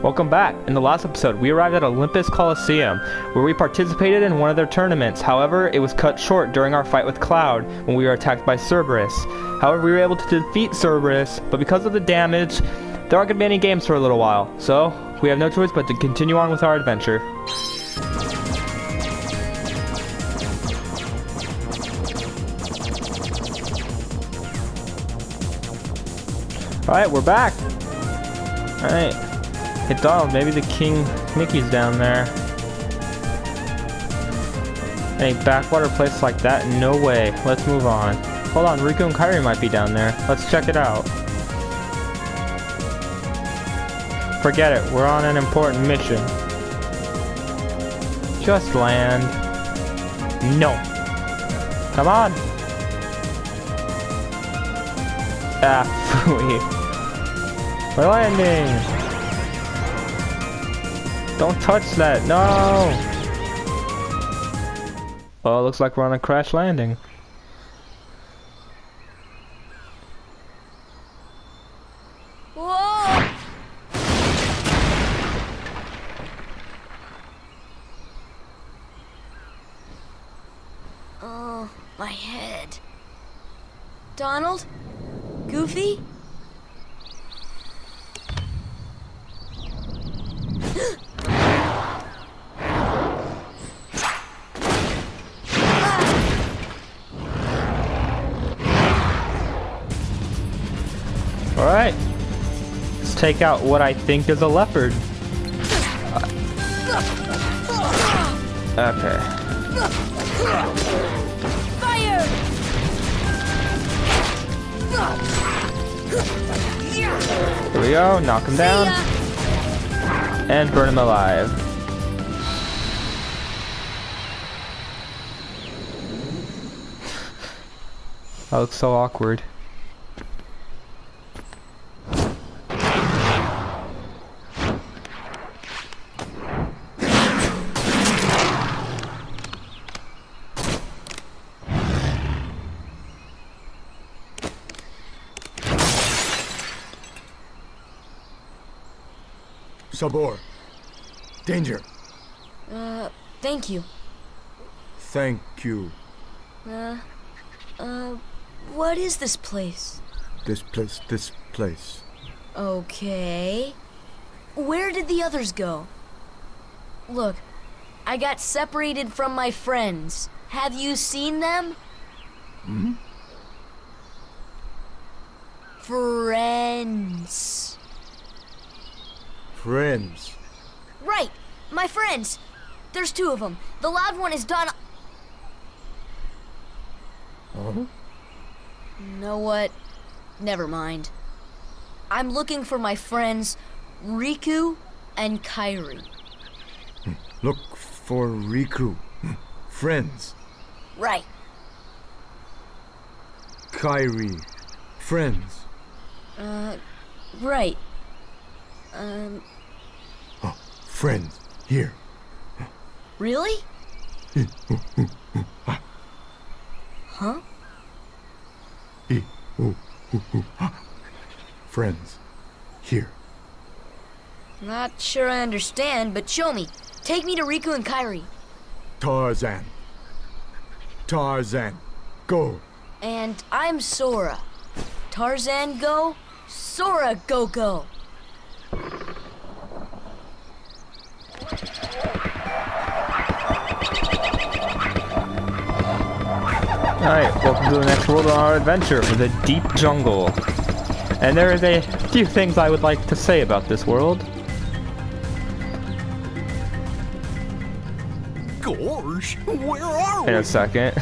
Welcome back. In the last episode, we arrived at Olympus Coliseum, where we participated in one of their tournaments. However, it was cut short during our fight with Cloud, when we were attacked by Cerberus. However, we were able to defeat Cerberus, but because of the damage, there aren't going to be any games for a little while. So, we have no choice but to continue on with our adventure. Alright, we're back. Alright. Hey Donald, maybe the King Mickey's down there. Any backwater place like that? No way. Let's move on. Hold on, Riku and Kairi might be down there. Let's check it out. Forget it, we're on an important mission. Just land. No. Come on. Ah, phooey. We're landing! Don't touch that, no! Well, it looks like we're on a crash landing. Whoa! Oh, my head. Donald? Goofy? Alright, let's take out what I think is a leopard. Okay. Fire! Here we go, knock him down. And burn him alive. That looks so awkward. Sabor. Danger. Thank you. Thank you. What is this place? This place. Okay. Where did the others go? Look, I got separated from my friends. Have you seen them? Hmm? Friends. Friends. Right, my friends. There's two of them. The loud one is Don. Huh? Know what? Never mind. I'm looking for my friends, Riku and Kairi. Look for Riku. Friends. Right. Kairi. Friends. Right. Oh, friends. Here. Really? Huh? Friends. Here. Not sure I understand, but show me. Take me to Riku and Kairi. Tarzan. Tarzan. Go. And I'm Sora. Tarzan go, Sora go. Alright, welcome to the next world of our adventure, the deep jungle. And there is a few things I would like to say about this world. Gosh, where are we? In a second.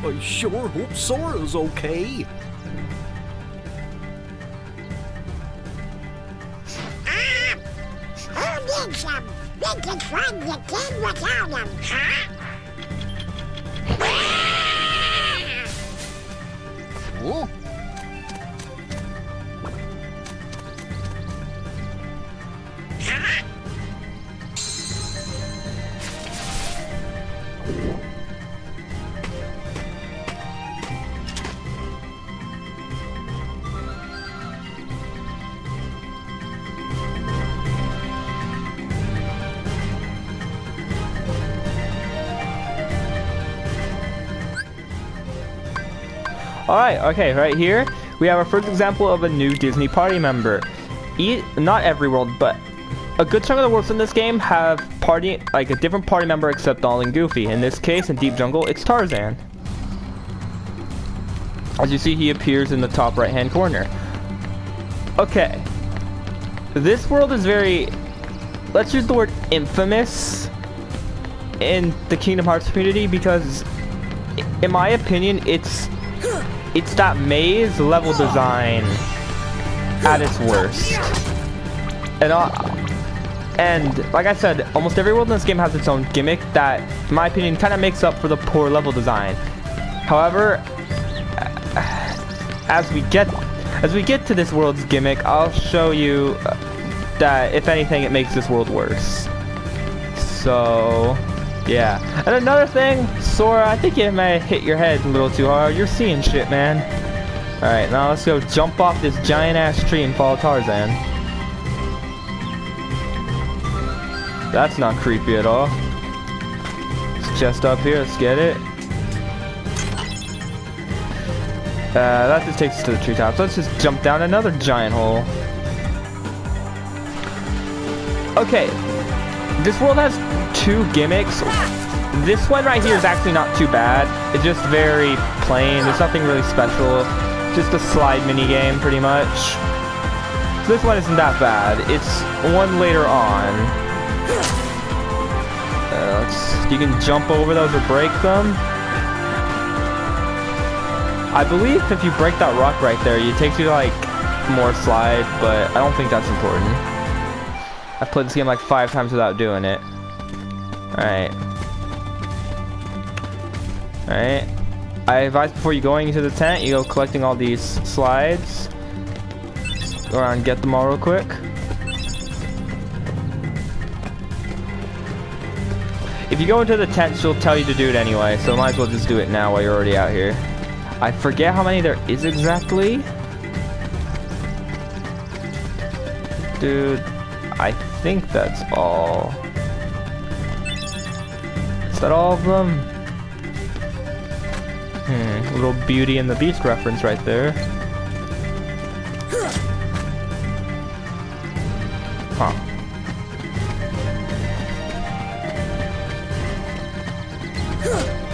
I sure hope Sora's okay. Who needs them? We can run the game without them, huh? Huh? Alright, okay, right here, we have our first example of a new Disney party member. Not every world, but a good chunk of the worlds in this game have a different party member except Donald and Goofy. In this case, in Deep Jungle, it's Tarzan. As you see, he appears in the top right-hand corner. Okay. This world is very, let's use the word infamous in the Kingdom Hearts community because, in my opinion, it's that maze level design at its worst. And like I said, almost every world in this game has its own gimmick that, in my opinion, kind of makes up for the poor level design. However, as we get to this world's gimmick, I'll show you that if anything, it makes this world worse. So, yeah. And another thing, Sora, I think you may have hit your head a little too hard. You're seeing shit, man. All right, now let's go jump off this giant ass tree and follow Tarzan. That's not creepy at all. It's just up here. Let's get it. That just takes us to the treetops. Let's just jump down another giant hole. Okay, this world has two gimmicks. This one right here is actually not too bad. It's just very plain. There's nothing really special. Just a slide mini game, pretty much. So this one isn't that bad. It's one later on. You can jump over those or break them. I believe if you break that rock right there, it takes you to like more slide, but I don't think that's important. I've played this game like 5 times without doing it. Alright. Alright. I advise before you going into the tent, you go collecting all these slides. Go around and get them all real quick. If you go into the tent, she'll tell you to do it anyway, so might as well just do it now while you're already out here. I forget how many there is exactly. Dude, I think that's all. Is that all of them? Little Beauty and the Beast reference right there. Huh.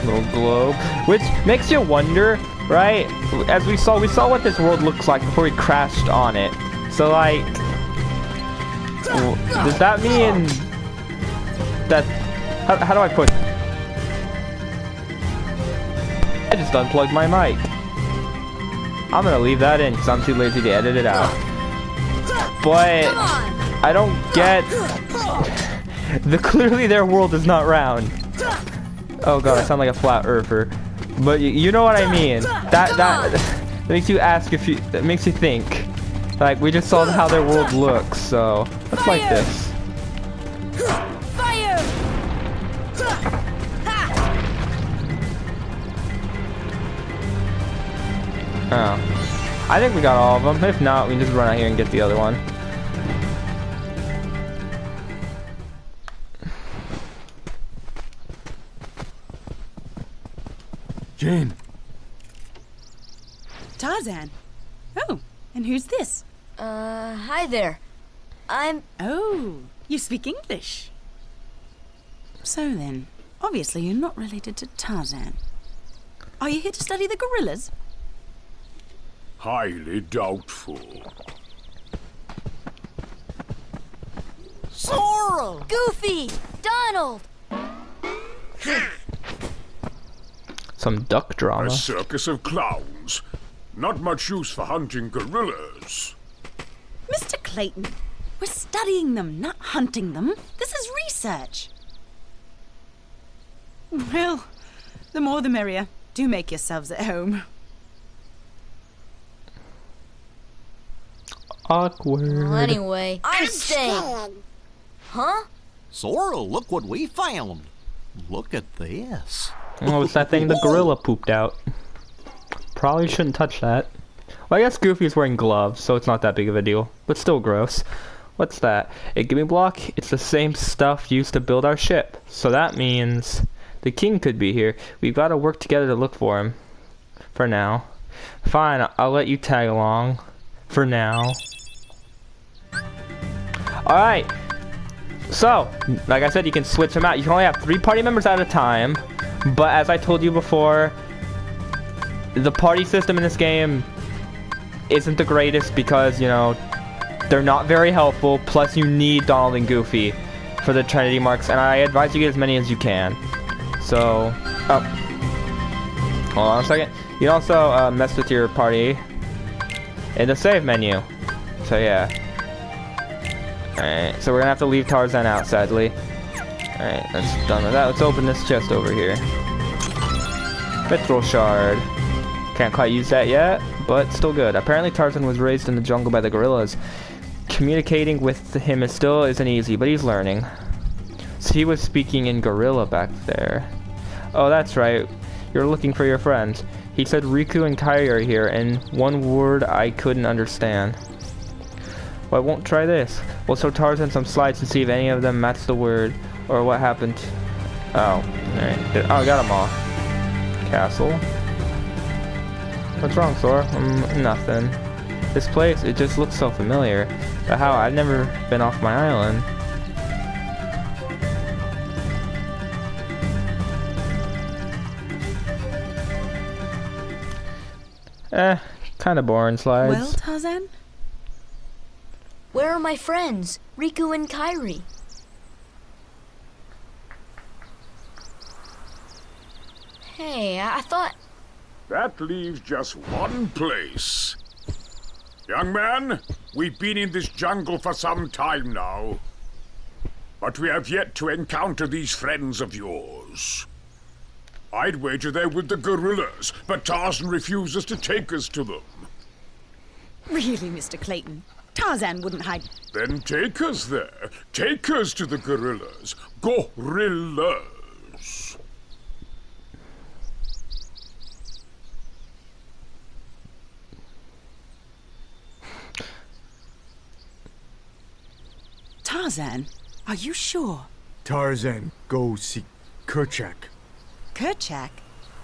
Little globe, which makes you wonder, right? As we saw what this world looks like before we crashed on it. So like, does that mean that? How do I put? I just unplugged my mic. I'm gonna leave that in because I'm too lazy to edit it out. But I don't get. Clearly their world is not round. Oh god, I sound like a flat earther. But you know what I mean. That makes you ask if you. That makes you think. Like we just saw how their world looks, so let's like this. Fire! Oh, I think we got all of them. If not, we can just run out here and get the other one. Jane. Tarzan. Oh, and who's this? Hi there. Oh, you speak English. So then, obviously you're not related to Tarzan. Are you here to study the gorillas? Highly doubtful. Sora! Goofy! Donald! Some duck drama. A circus of clowns. Not much use for hunting gorillas. Mr. Clayton, we're studying them, not hunting them. This is research. Well, the more the merrier. Do make yourselves at home. Awkward. Well, anyway, I'm staying. Huh? Sora, look what we found. Look at this. Oh, it's that thing the gorilla pooped out. Probably shouldn't touch that. Well, I guess Goofy's wearing gloves, so it's not that big of a deal. But still gross. What's that? A gimme block? It's the same stuff used to build our ship. So that means the king could be here. We've got to work together to look for him. For now. Fine, I'll let you tag along. For now. Alright. So, like I said, you can switch them out. You can only have 3 party members at a time. But as I told you before, the party system in this game isn't the greatest because, you know, they're not very helpful. Plus, you need Donald and Goofy for the Trinity marks. And I advise you get as many as you can. So, oh. Hold on a second. You can also mess with your party in the save menu. So, yeah. Alright, so we're gonna have to leave Tarzan out, sadly. Alright, that's done with that. Let's open this chest over here. Mithril shard. Can't quite use that yet, but still good. Apparently Tarzan was raised in the jungle by the gorillas. Communicating with him isn't easy, but he's learning. So he was speaking in gorilla back there. Oh, that's right. You're looking for your friends. He said Riku and Kai are here, and one word I couldn't understand. Well, I won't try this. We'll show Tarzan some slides and see if any of them match the word, or what happened. Oh, alright. Oh, I got them all. Castle. What's wrong, Sora? Nothing. This place, it just looks so familiar. But how? I've never been off my island. Kinda boring slides. Well, Tarzan? Where are my friends, Riku and Kairi? Hey, I thought... That leaves just one place. Young man, we've been in this jungle for some time now. But we have yet to encounter these friends of yours. I'd wager they're with the gorillas, but Tarzan refuses to take us to them. Really, Mr. Clayton? Tarzan wouldn't hide... Then take us there. Take us to the gorillas. Gorillas. Tarzan, are you sure? Tarzan, go see Kerchak. Kerchak?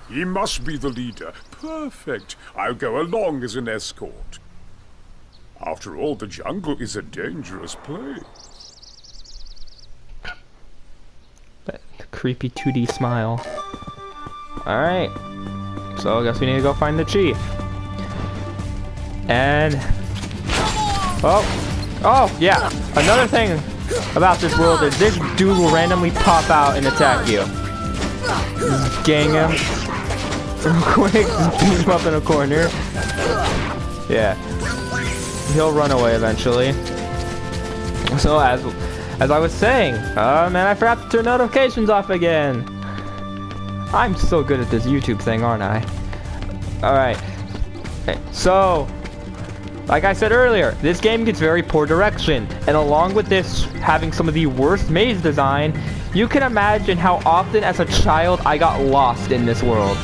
He must be the leader. Perfect. I'll go along as an escort. After all, the jungle is a dangerous place. That creepy 2D smile. Alright. So I guess we need to go find the chief. And... Oh, yeah. Another thing about this world is this dude will randomly pop out and attack you. Just gang him. Real quick, just beat him up in a corner. Yeah. He'll run away eventually. So as I was saying, oh man, I forgot to turn notifications off again. I'm so good at this YouTube thing, aren't I? Alright. So, like I said earlier, this game gets very poor direction. And along with this having some of the worst maze design, you can imagine how often as a child I got lost in this world.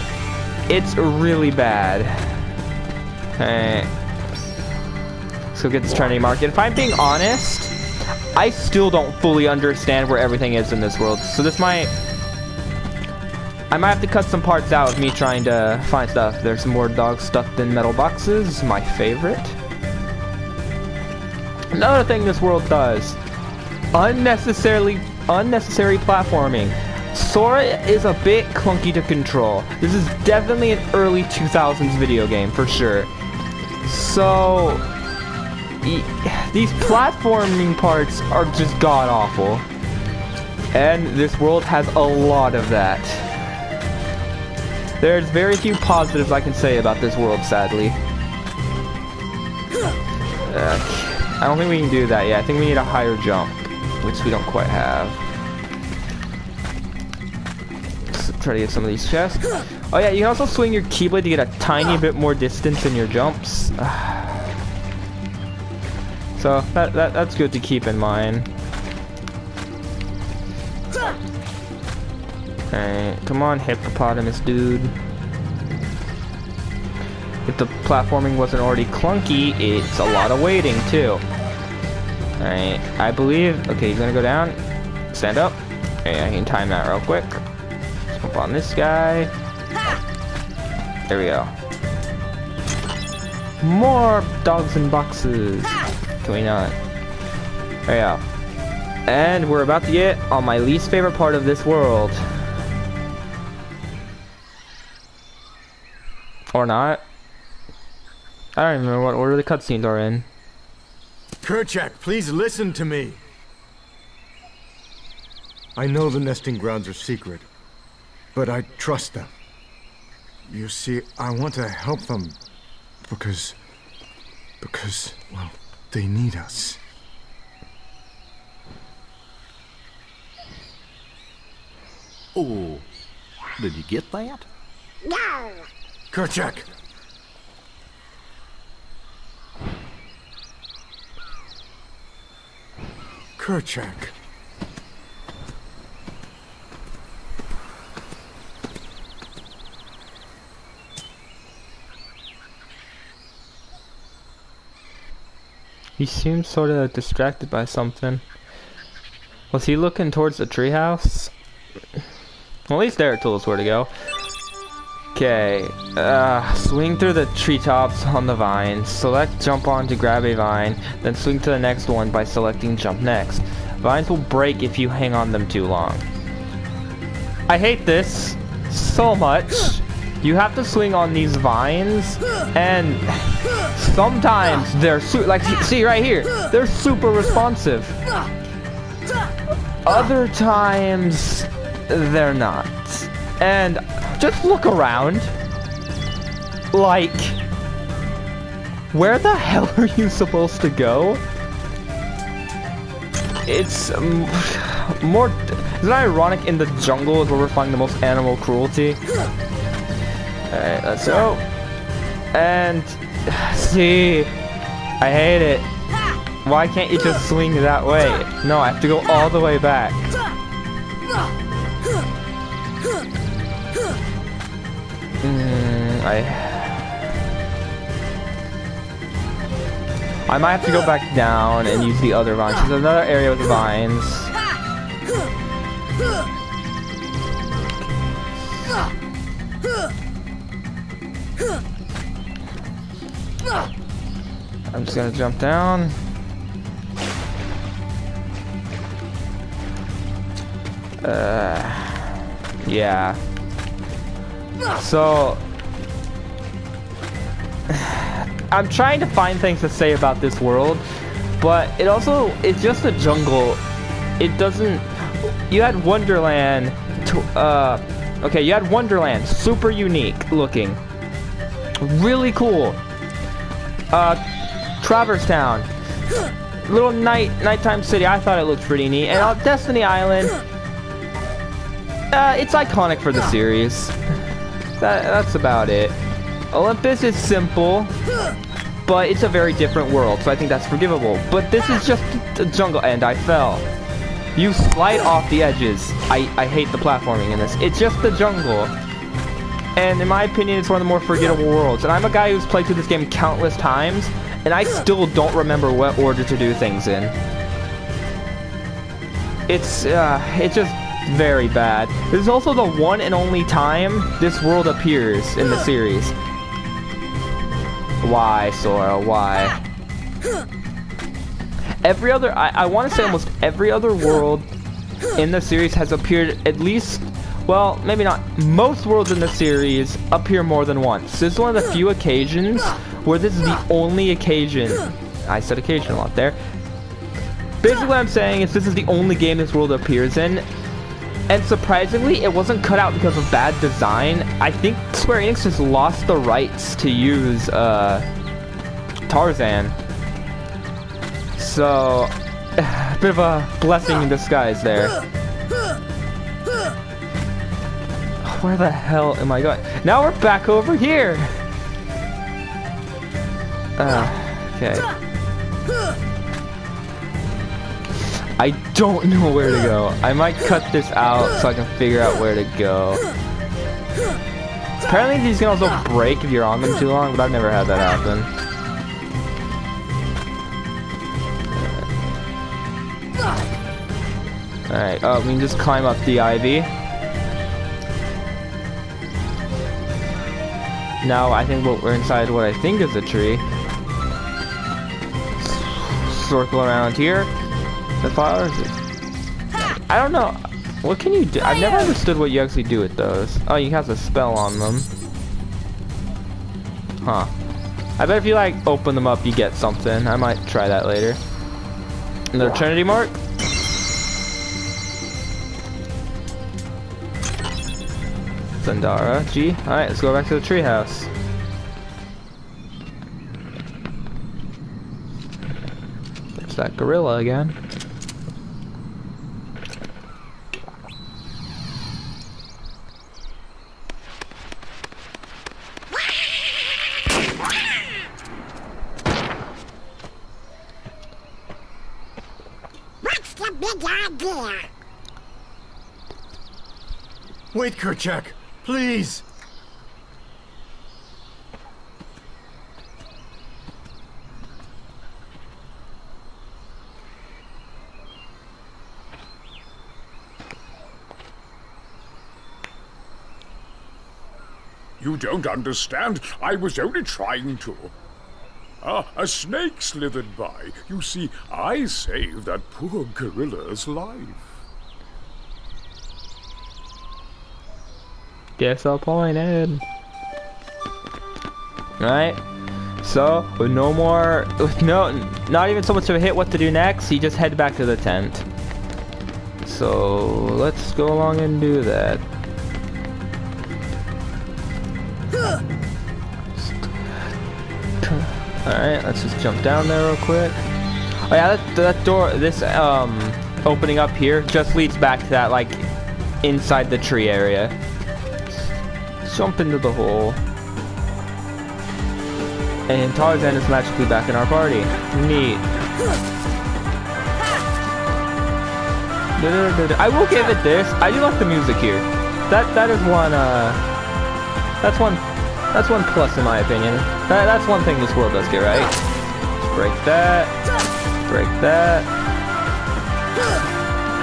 It's really bad. Alright. So get this Trinity mark. And if I'm being honest, I still don't fully understand where everything is in this world. So this might... I might have to cut some parts out of me trying to find stuff. There's some more dogs stuffed in metal boxes. My favorite. Another thing this world does. Unnecessary platforming. Sora is a bit clunky to control. This is definitely an early 2000s video game, for sure. So... these platforming parts are just god-awful. And this world has a lot of that. There's very few positives I can say about this world, sadly. I don't think we can do that yet. I think we need a higher jump, which we don't quite have. Let's try to get some of these chests. Oh yeah, you can also swing your keyblade to get a tiny bit more distance in your jumps. So that's good to keep in mind. Alright, come on, hippopotamus dude. If the platforming wasn't already clunky, it's a lot of waiting too. Alright, I believe... Okay, he's gonna go down. Stand up. Okay, I can time that real quick. Jump on this guy. There we go. More dogs in boxes. Can we not? There you go. And we're about to get on my least favorite part of this world. Or not. I don't even remember what order the cutscenes are in. Kerchak, please listen to me. I know the nesting grounds are secret, but I trust them. You see, I want to help them because, well, they need us. Oh, did you get that? No. Kerchak! Kerchak. He seemed sort of distracted by something. Was he looking towards the treehouse? Well, at least Derek told us where to go. Okay, swing through the treetops on the vine, select jump on to grab a vine, then swing to the next one by selecting jump next. Vines will break if you hang on them too long. I hate this so much. You have to swing on these vines, and sometimes they're like, see right here, they're super responsive. Other times, they're not. And just look around. Like, where the hell are you supposed to go? It's more... Isn't it ironic in the jungle is where we're finding the most animal cruelty? Alright, let's go. And... See... I hate it. Why can't you just swing that way? No, I have to go all the way back. I might have to go back down and use the other vines. There's another area with vines. I'm just gonna jump down. Yeah. So I'm trying to find things to say about this world, but it's just a jungle. It doesn't... You had Wonderland, okay, you had Wonderland, super unique looking. Really cool. Traverse Town, little nighttime city. I thought it looked pretty neat. And Destiny Island, it's iconic for the series. That's about it. Olympus is simple, but it's a very different world, so I think that's forgivable. But this is just a jungle, and I fell. You slide off the edges. I hate the platforming in this. It's just the jungle. And in my opinion, it's one of the more forgettable worlds. And I'm a guy who's played through this game countless times, and I still don't remember what order to do things in. It's just very bad. This is also the one and only time this world appears in the series. Why, Sora? Why? Every other... I want to say almost every other world in the series has appeared at least... Well, maybe not. Most worlds in the series appear more than once. This is one of the few occasions where this is the only occasion. I said occasion a lot there. Basically what I'm saying is this is the only game this world appears in. And surprisingly, it wasn't cut out because of bad design. I think Square Enix just lost the rights to use Tarzan. So, a bit of a blessing in disguise there. Where the hell am I going? Now we're back over here! Okay. I don't know where to go. I might cut this out so I can figure out where to go. Apparently these can also break if you're on them too long, but I've never had that happen. Alright, oh, we can just climb up the ivy. Now I think we're inside what I think is a tree. Circle around here. The flowers. I don't know. What can you do? I've never understood what you actually do with those. Oh, you cast a spell on them. Huh. I bet if you like open them up, you get something. I might try that later. Another Trinity mark. Zandara. G. Alright, let's go back to the treehouse. There's that gorilla again. What's the big idea? Wait, Kerchak, please. You don't understand. I was only trying to. Ah, a snake slithered by. You see, I saved that poor gorilla's life. Disappointed. Alright. So, with no more, not even so much of a hit what to do next, he just head back to the tent. So, let's go along and do that. Alright, let's just jump down there real quick. Oh yeah, that door, this opening up here just leads back to that, like, inside the tree area. Jump into the hole. And Tarzan is magically back in our party. Neat. I will give it this. I do like the music here. That is one that's one plus in my opinion. That's one thing this world does get right. Break that. Break that.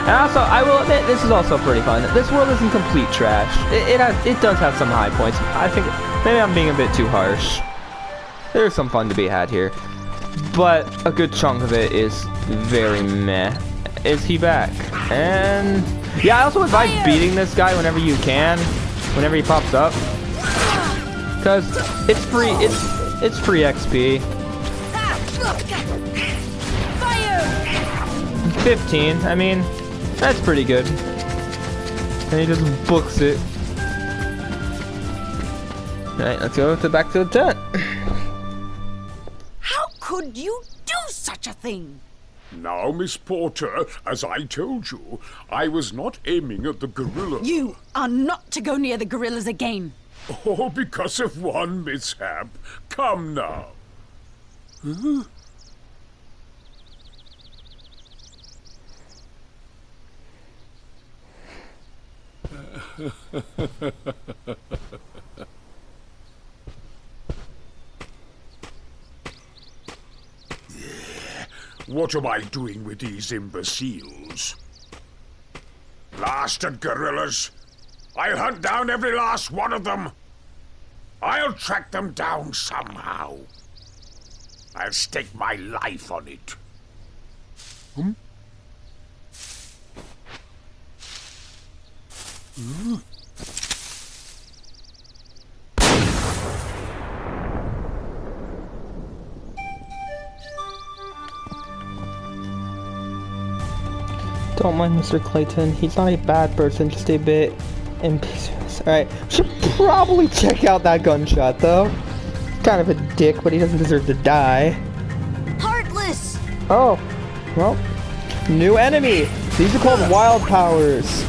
And also, I will admit, this is also pretty fun. This world isn't complete trash. It does have some high points. I think maybe I'm being a bit too harsh. There's some fun to be had here, but a good chunk of it is very meh. Is he back? And yeah, I also advise beating this guy whenever you can, whenever he pops up, because it's free. It's free XP. 15. I mean, that's pretty good. And he just books it. Alright, let's go back to the tent. How could you do such a thing? Now, Miss Porter, as I told you, I was not aiming at the gorilla. You are not to go near the gorillas again. Oh, because of one mishap. Come now. Huh? What am I doing with these imbeciles? Blasted gorillas! I'll hunt down every last one of them! I'll track them down somehow. I'll stake my life on it. Hmm? Hmm? Don't mind Mr. Clayton. He's not a bad person, just a bit impetuous. Alright, should probably check out that gunshot, though. Kind of a dick, but he doesn't deserve to die. Heartless! Oh, well, new enemy. These are called wild powers.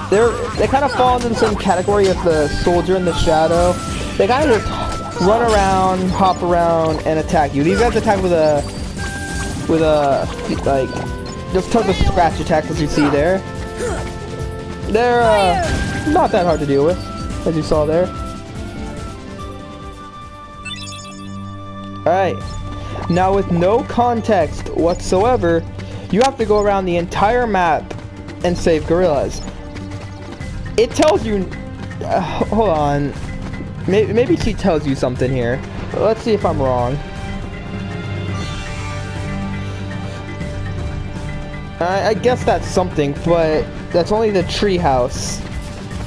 They kind of fall into the same category as the soldier in the shadow. They kind of just run around, hop around, and attack you. These guys attack with a like, just type of scratch attacks as you see there. They're not that hard to deal with, as you saw there. Alright, now with no context whatsoever, you have to go around the entire map and save gorillas. It tells you, hold on, Maybe she tells you something here. Let's see if I'm wrong. I guess that's something, but that's only the tree house.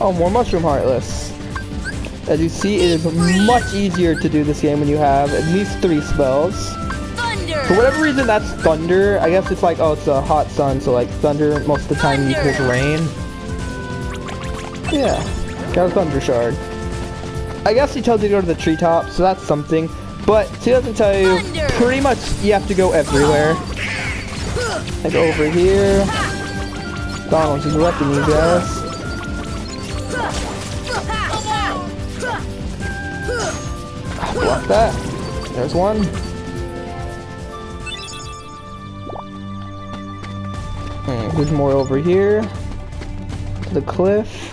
Oh, more mushroom heartless. As you see, it is much easier to do this game when you have at least 3 spells. Thunder! For whatever reason, that's thunder. I guess it's like, oh, it's a hot sun, so like thunder most of the time equals rain. Yeah, got a thunder shard. I guess he tells you to go to the treetop, so that's something. But she doesn't tell you. Pretty much, you have to go everywhere. Like over here. Donald's just wrecking you guys. Block that. There's one. There's more over here. To the cliff.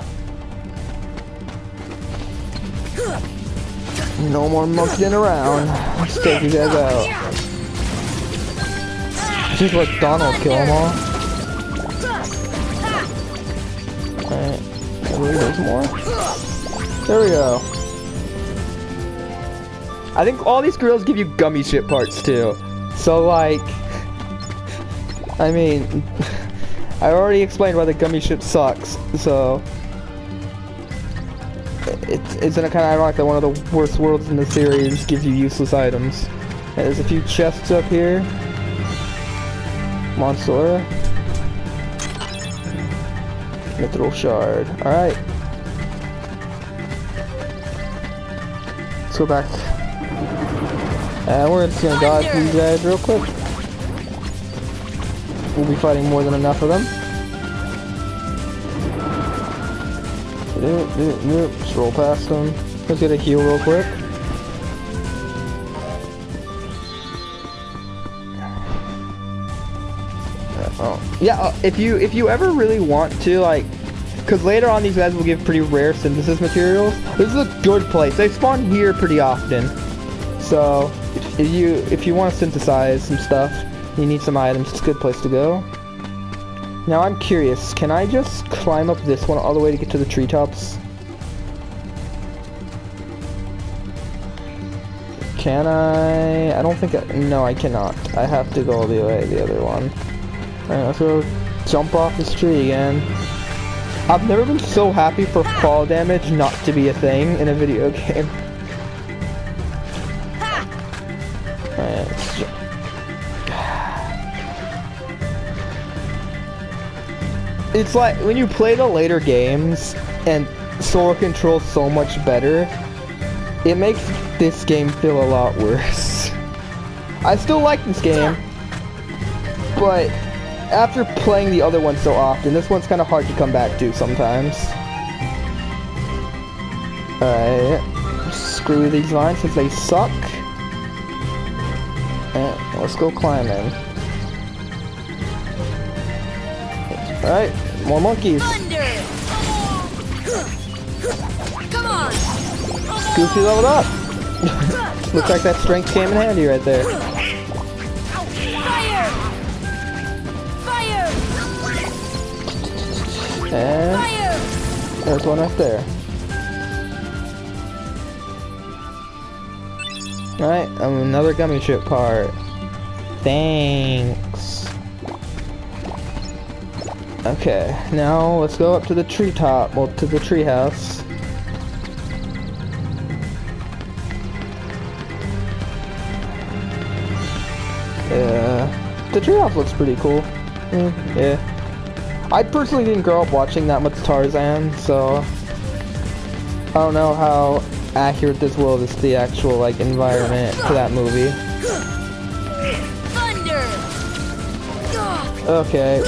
No more monkeying around. Let's take you guys out. Just let Donald kill them all. Alright. There's more. There we go. I think all these grills give you gummy ship parts too. So like, I mean, I already explained why the gummy ship sucks. So isn't it kind of ironic that one of the worst worlds in the series gives you useless items? And there's a few chests up here. Monsora. Mithril shard. Alright. Let's go back. We're just gonna dodge these guys real quick. We'll be fighting more than enough of them. Just roll past them. Let's get a heal real quick. Yeah, if you ever really want to, like, because later on these guys will give pretty rare synthesis materials. This is a good place. They spawn here pretty often. So if you want to synthesize some stuff, you need some items, it's a good place to go. Now I'm curious, can I just climb up this one all the way to get to the treetops? Can I? I don't think no, I cannot. I have to go all the way the other one. Alright, let's go jump off this tree again. I've never been so happy for fall damage not to be a thing in a video game. Alright, let's jump. It's like when you play the later games and Sora controls so much better, it makes this game feel a lot worse. I still like this game, but after playing the other one so often, this one's kind of hard to come back to sometimes. Alright, screw these vines since they suck. And let's go climbing. Alright, more monkeys. Come on. Goofy leveled up. Looks like that strength came in handy right there. And there's one up there. Alright, another gummy ship part. Thanks. Okay, now let's go up to the treetop, well, to the treehouse. The treehouse looks pretty cool. Yeah. I personally didn't grow up watching that much Tarzan, so I don't know how accurate this world is to the actual, like, environment to that movie. Okay.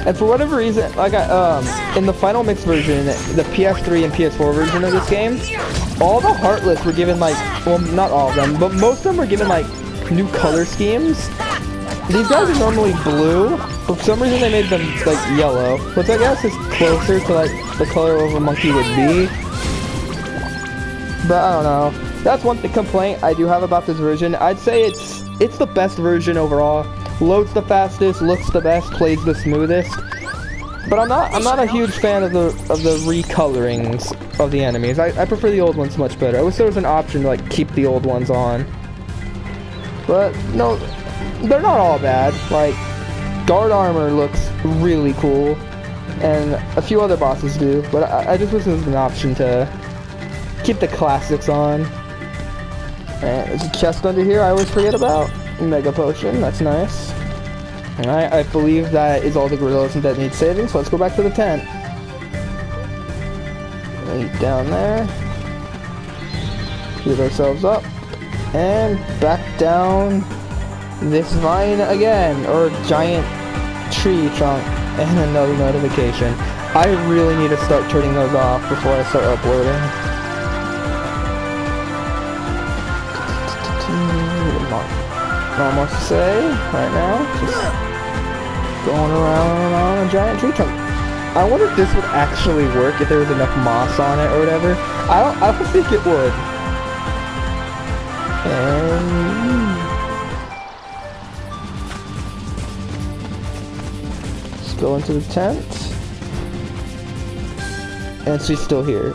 And for whatever reason, like in the final mix version, the PS3 and PS4 version of this game, all the Heartless were given like, well, not all of them, but most of them were given like new color schemes. These guys are normally blue, but for some reason they made them like yellow, which I guess is closer to like the color of a monkey would be. But I don't know. That's one complaint I do have about this version. I'd say it's the best version overall. Loads the fastest, looks the best, plays the smoothest. But I'm not a huge fan of the recolorings of the enemies. I prefer the old ones much better. I wish there was an option to like keep the old ones on. But no, they're not all bad. Like guard armor looks really cool, and a few other bosses do. But I just wish there was an option to keep the classics on. And there's a chest under here I always forget about. Mega potion, that's nice. Alright, I believe that is all the gorillas that need saving, so let's go back to the tent. Right down there. Heal ourselves up. And back down this vine again, or giant tree trunk, and another notification. I really need to start turning those off before I start uploading. Not much to say right now. Just going around on a giant tree trunk. I wonder if this would actually work if there was enough moss on it or whatever. I don't think it would. And let's go into the tent. And she's still here.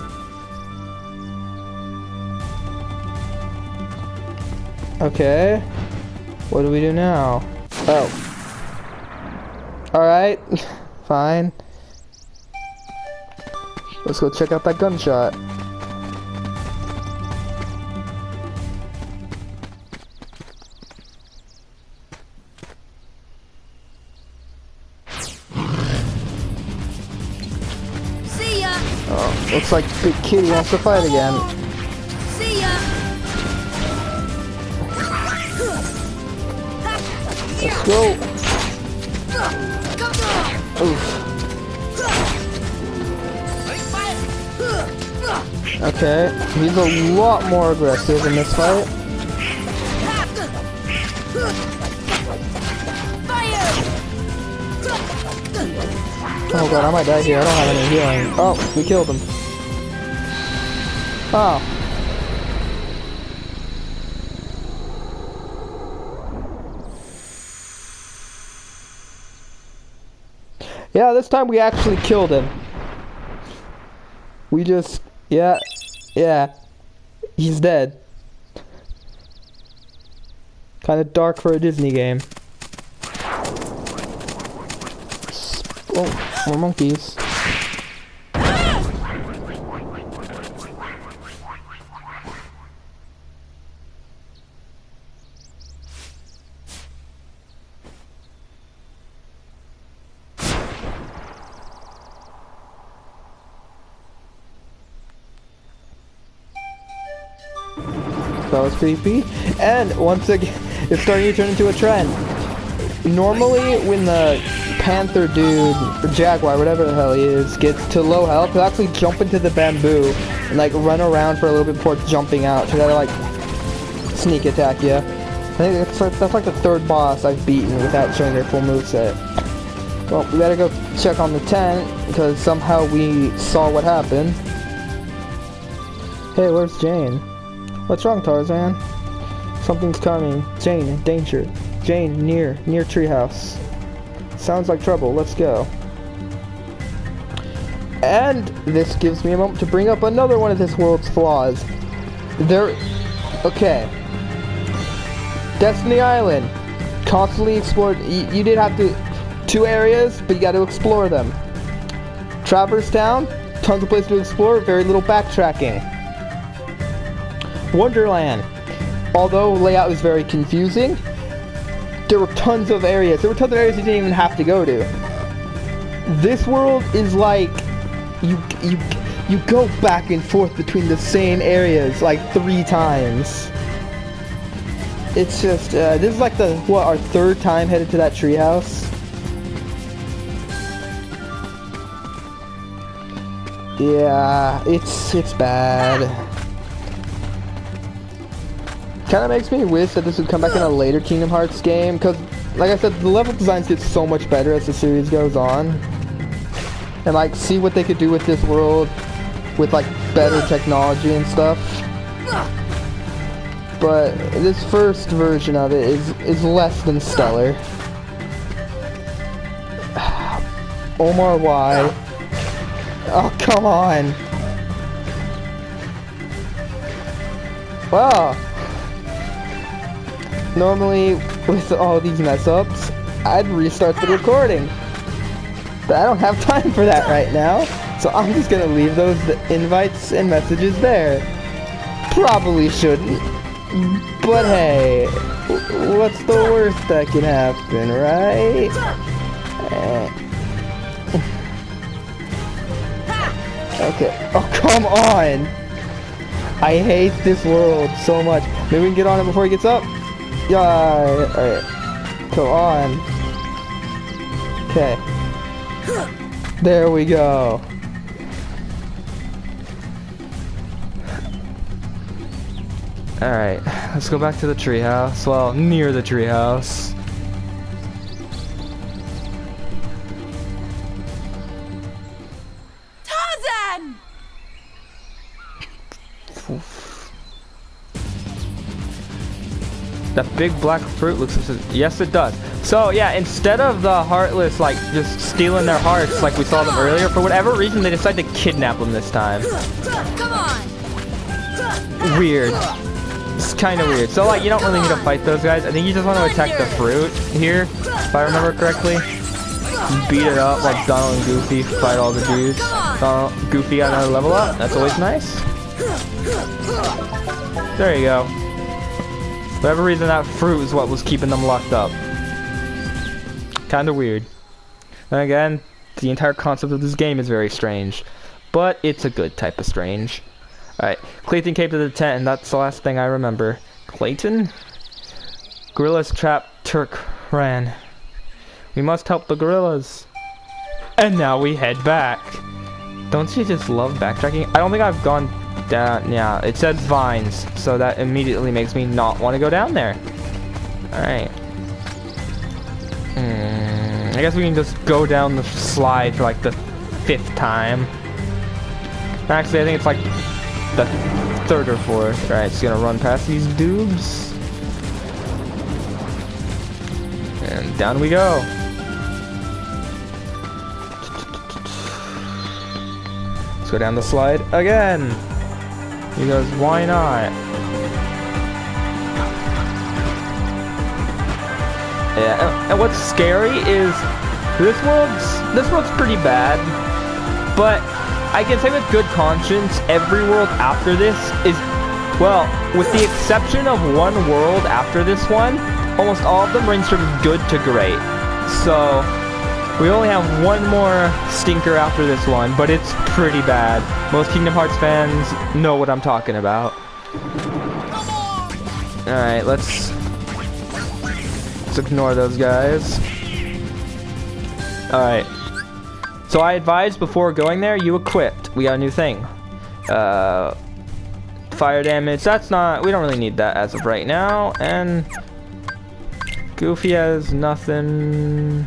Okay. What do we do now? Oh. Alright. Fine. Let's go check out that gunshot. See ya! Oh, looks like Big Kitty wants to fight again. See ya! Let's go. Oof. Okay, he's a lot more aggressive in this fight. Oh god, I might die here. I don't have any healing. Oh, we killed him. Oh. Yeah, this time we actually killed him. We just... Yeah. He's dead. Kind of dark for a Disney game. Oh, more monkeys. That was creepy. And once again, it's starting to turn into a trend. Normally, when the panther dude, or jaguar, whatever the hell he is, gets to low health, he'll actually jump into the bamboo and like run around for a little bit before jumping out to try to like sneak attack you. I think that's like the third boss I've beaten without showing their full moveset. Well, we gotta go check on the tent because somehow we saw what happened. Hey, where's Jane? What's wrong, Tarzan? Something's coming. Jane, in danger. Jane, near treehouse. Sounds like trouble. Let's go. And this gives me a moment to bring up another one of this world's flaws. Okay. Destiny Island. Constantly explored. You did have to... 2 areas, but you got to explore them. Traverse Town. Tons of places to explore. Very little backtracking. Wonderland. Although layout is very confusing, there were tons of areas. There were tons of areas you didn't even have to go to. This world is like you go back and forth between the same areas like 3 times. It's just this is like our 3rd time headed to that treehouse. Yeah, it's bad. Kind of makes me wish that this would come back in a later Kingdom Hearts game, because, like I said, the level designs get so much better as the series goes on. And, like, see what they could do with this world with, like, better technology and stuff. But this first version of it is less than stellar. Omar, why? Oh, come on. Well, normally with all these mess ups, I'd restart the recording. But I don't have time for that right now, so I'm just gonna leave those invites and messages there. Probably shouldn't, but hey, what's the worst that can happen, right? Okay, oh come on! I hate this world so much. Maybe we can get on it before he gets up? Yeah, alright. Come on. Okay. There we go. Alright, let's go back to the treehouse. Well, near the treehouse. Tarzan! That big black fruit looks... Yes, it does. So, yeah, instead of the Heartless, like, just stealing their hearts like we saw them earlier, for whatever reason, they decided to kidnap them this time. Come on! Weird. It's kind of weird. So, like, you don't really need to fight those guys. I think you just want to attack the fruit here, if I remember correctly. Beat it up like Donald and Goofy fight all the dudes. Goofy got another level up. That's always nice. There you go. For whatever reason, that fruit is what was keeping them locked up. Kinda weird. Then again, the entire concept of this game is very strange. But it's a good type of strange. Alright, Clayton came to the tent, and that's the last thing I remember. Clayton? Gorillas trapped Turk ran. We must help the gorillas. And now we head back. Don't you just love backtracking? I don't think I've gone down. Yeah, it says vines, so that immediately makes me not want to go down there. Alright. I guess we can just go down the slide for like the 5th time. Actually, I think it's like the 3rd or 4th. Alright, just gonna run past these dudes. And down we go. Let's go down the slide again. Because why not? Yeah, and what's scary is this world's pretty bad, but I can say with good conscience, every world after this is, well, with the exception of one world after this one, almost all of them range from good to great. So we only have one more stinker after this one, but it's pretty bad. Most Kingdom Hearts fans know what I'm talking about. Alright, let's ignore those guys. Alright. So I advised before going there, you equipped. We got a new thing. Fire damage, that's not... We don't really need that as of right now. And Goofy has nothing...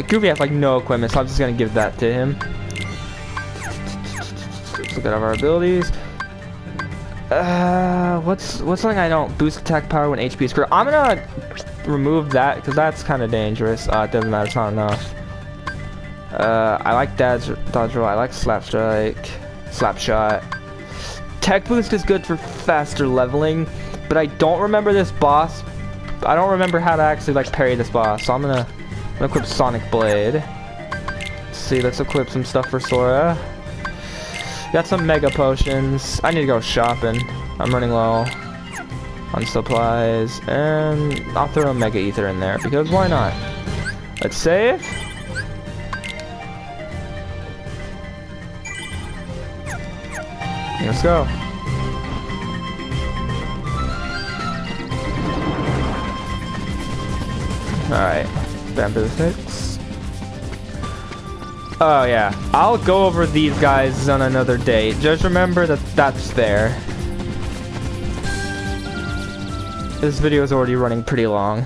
Goofy has like no equipment, so I'm just gonna give that to him. Let's look at our abilities. What's something I don't? Boost attack power when HP is critical. I'm gonna remove that because that's kind of dangerous. It doesn't matter, it's not enough. I like dodge roll. I like slap shot. Tech boost is good for faster leveling, but I don't remember this boss. I don't remember how to actually like parry this boss, so I'm gonna equip Sonic Blade. Let's see, let's equip some stuff for Sora. Got some Mega Potions. I need to go shopping. I'm running low on supplies. And I'll throw a Mega Ether in there, because why not? Let's save. Let's go. Alright. Bamboo Sticks. Oh yeah, I'll go over these guys on another day. Just remember that that's there. This video is already running pretty long.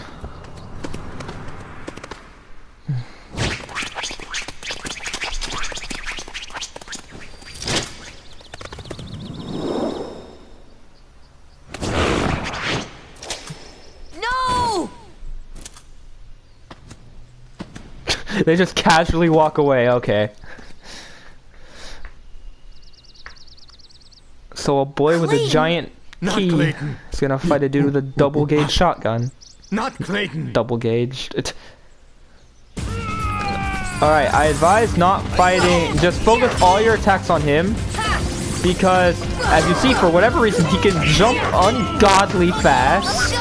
They just casually walk away, okay. So a boy with a Clayton. giant Not key Clayton. is gonna fight a dude with a double gauge shotgun. Not Clayton. Double gauged. Alright, I advise not fighting. Just focus all your attacks on him. Because, as you see, for whatever reason, he can jump ungodly fast.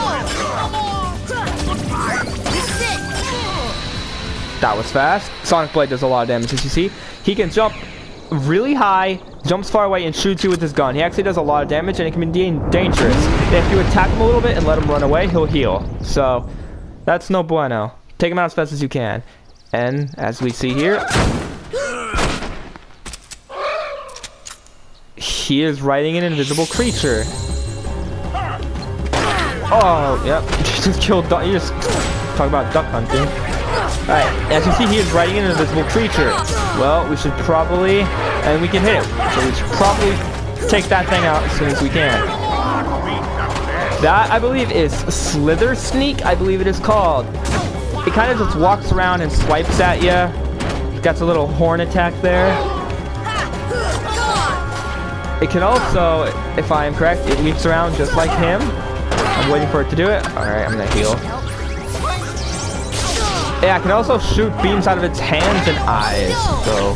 That was fast. Sonic Blade does a lot of damage, as you see. He can jump really high, jumps far away, and shoots you with his gun. He actually does a lot of damage, and it can be dangerous. If you attack him a little bit and let him run away, he'll heal. So, that's no bueno. Take him out as fast as you can. And, as we see here, he is riding an invisible creature. Oh, yep. You just killed duck. You just talk about duck hunting. Alright, as you see, he is riding an invisible creature. Well, we should probably... And we can hit it. So we should probably take that thing out as soon as we can. That, I believe, is Slither Sneak, I believe it is called. It kind of just walks around and swipes at you. Got a little horn attack there. It can also, if I am correct, it leaps around just like him. I'm waiting for it to do it. Alright, I'm gonna heal. Yeah, it can also shoot beams out of its hands and eyes. So,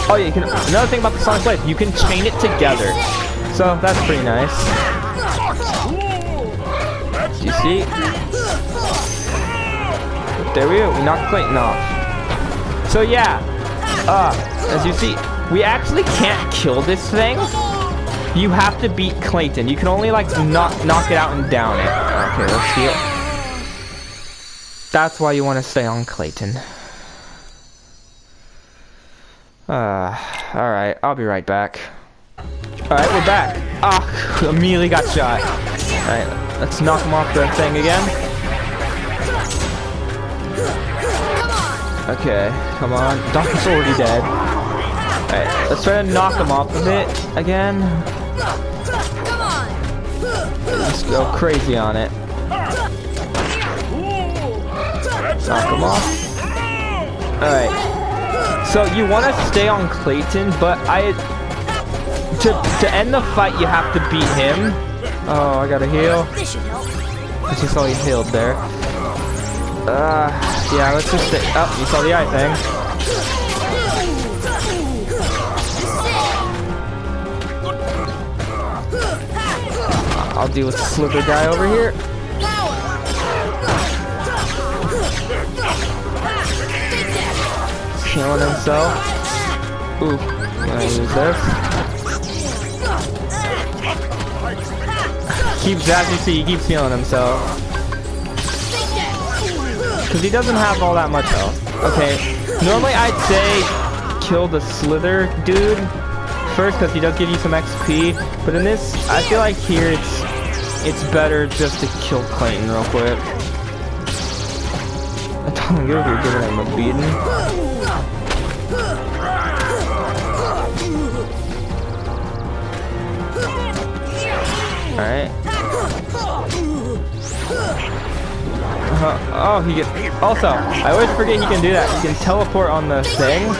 oh, you can. Another thing about the Sonic Blade, you can chain it together. So that's pretty nice. You see? There we go. We knocked Clayton off. So yeah, as you see, we actually can't kill this thing. You have to beat Clayton. You can only like knock it out and down it. Okay, let's heal. That's why you want to stay on Clayton. Alright, I'll be right back. Alright, we're back. Ah, immediately got shot. Alright, let's knock him off the thing again. Okay, come on. Doc's already dead. Alright, let's try to knock him off of it again. Just go crazy on it. Knock him off. Alright. So you want to stay on Clayton, but to end the fight you have to beat him. Oh, I gotta heal. I just saw he healed there. Yeah, let's just stay. Oh, you saw the eye thing. I'll deal with the Slither guy over here. Killing himself. Ooh, can I use this? Keeps, as you see, he keeps healing himself. Because he doesn't have all that much health. Okay, normally I'd say kill the Slither dude first because he does give you some XP. But in this, I feel like here it's better just to kill Clayton real quick. I don't give a you're giving him a beating. Alright. Oh, he gets... Also, I always forget he can do that. He can teleport on the thing.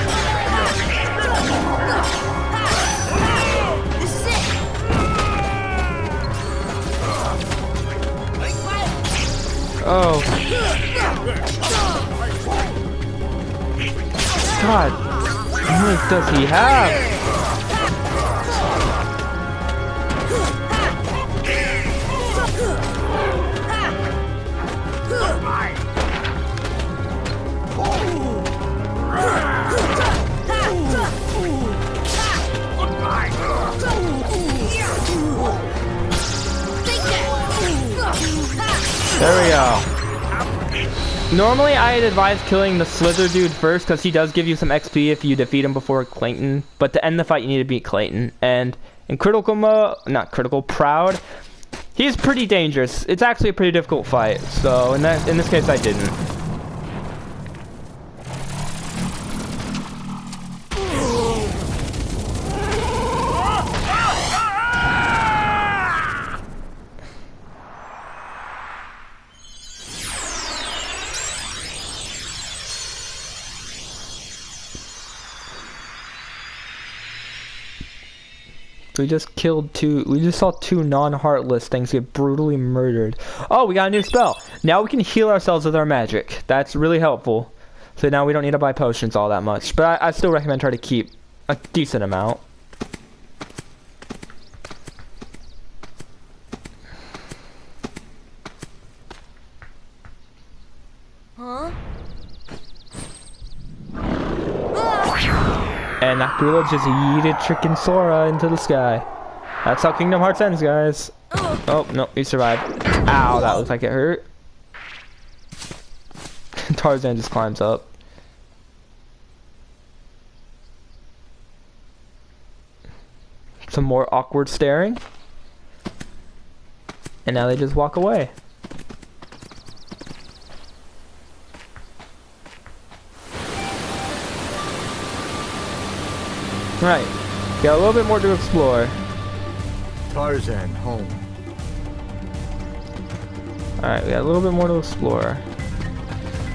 Oh. God. How many does he have? There we go. Normally, I'd advise killing the Slither dude first, because he does give you some XP if you defeat him before Clayton. But to end the fight, you need to beat Clayton. And in critical mode, not critical, proud, he's pretty dangerous. It's actually a pretty difficult fight. So in this case, I didn't. We just killed two. We just saw two non-heartless things get brutally murdered. Oh, we got a new spell. Now we can heal ourselves with our magic. That's really helpful. So now we don't need to buy potions all that much. But I still recommend try to keep a decent amount. Huh? And that gorilla just yeeted Chicken Sora into the sky. That's how Kingdom Hearts ends, guys. Oh, no, he survived. Ow, that looks like it hurt. Tarzan just climbs up. Some more awkward staring. And now they just walk away. Right, got a little bit more to explore. Tarzan, home. Alright, we got a little bit more to explore.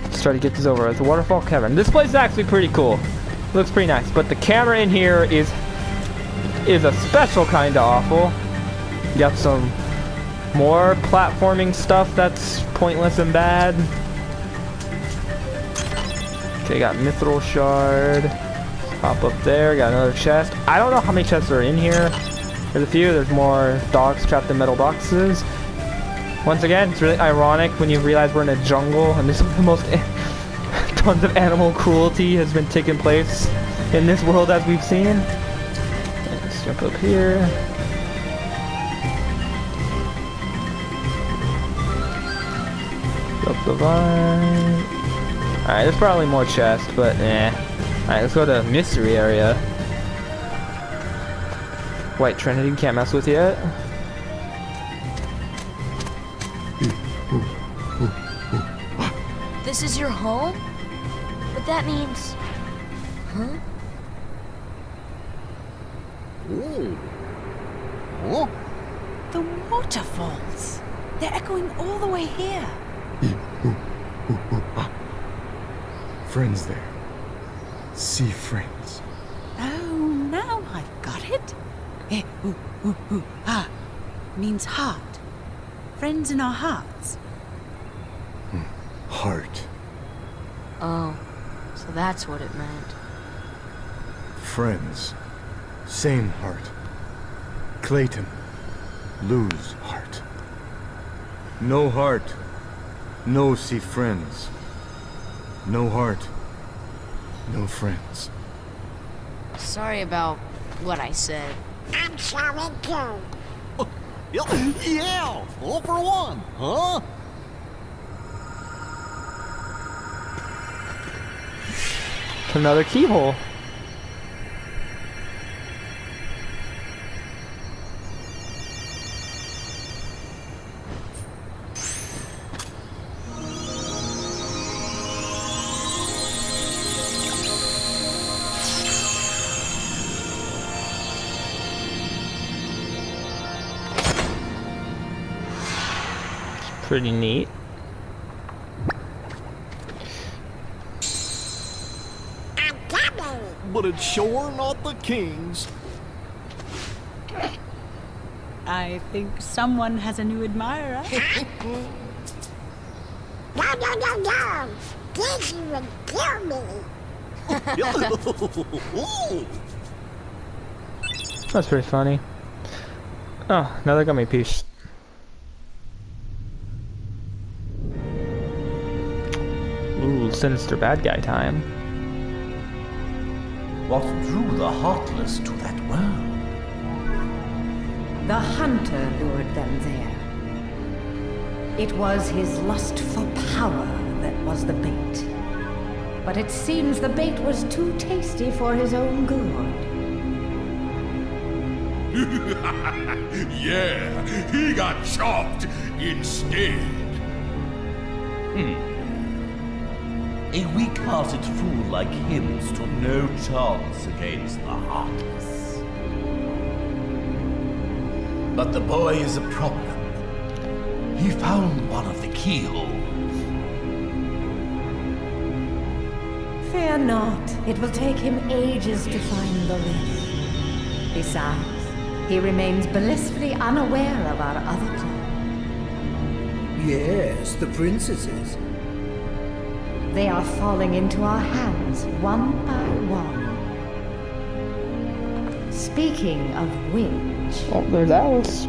Let's try to get this over with. The Waterfall Cavern. This place is actually pretty cool. Looks pretty nice, but the camera in here is a special kind of awful. You got some more platforming stuff that's pointless and bad. Okay, got Mithril Shard. Hop up there, got another chest. I don't know how many chests are in here. There's a few, there's more dogs trapped in metal boxes. Once again, it's really ironic when you realize we're in a jungle and this is the most tons of animal cruelty has been taking place in this world as we've seen. Let's jump up here. Up the vine. Alright, there's probably more chests, but eh. Alright, let's go to mystery area. White Trinity, can't mess with yet. This is your home? But that means... Huh? Ooh. Oh, The waterfalls. They're echoing all the way here. Friends there. Sea friends. Oh, now I've got it. Means heart. Friends in our hearts. Heart. Oh, so that's what it meant. Friends. Same heart. Clayton. Lose heart. No heart. No see friends. No heart. No friends. Sorry about what I said. I'm sorry too. yeah, all for one, huh? Another keyhole. Pretty neat. I'm coming. But it's sure not the king's. I think someone has a new admirer. No. Daisy would kill me. That's pretty funny. Oh, another gummy piece. Ooh, sinister bad guy time. What drew the Heartless to that world? The hunter lured them there. It was his lust for power that was the bait. But it seems the bait was too tasty for his own good. Yeah, he got chopped instead. A weak-hearted fool like him stood no chance against the Heartless. But the boy is a problem. He found one of the keyholes. Fear not, it will take him ages to find the lift. Besides, he remains blissfully unaware of our other plan. Yes, the princesses. They are falling into our hands one by one. Speaking of which... Oh, there's Alice.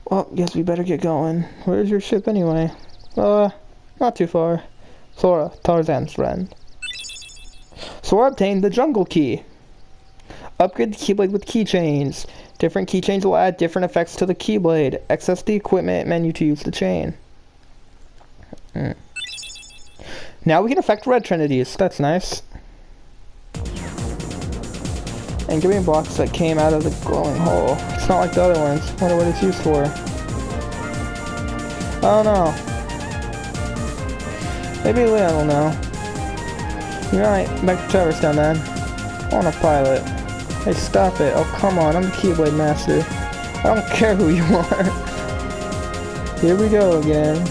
Well, guess we better get going. Where's your ship anyway? Not too far. Sora, Tarzan's friend. Sora obtained the jungle key. Upgrade the Keyblade with keychains. Different keychains will add different effects to the Keyblade. Access the equipment menu to use the chain. Now we can affect red trinities. That's nice. And give me a box that came out of the glowing hole. It's not like the other ones. Wonder what it's used for. Oh no. Maybe Leon will know. You're right. Back to Traverse Town then. I want a pilot. Hey, stop it. Oh, come on. I'm the Keyblade Master. I don't care who you are. Here we go again.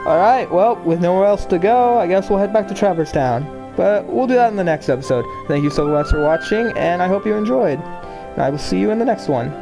Alright, well, with nowhere else to go, I guess we'll head back to Traverse Town. But we'll do that in the next episode. Thank you so much for watching, and I hope you enjoyed. And I will see you in the next one.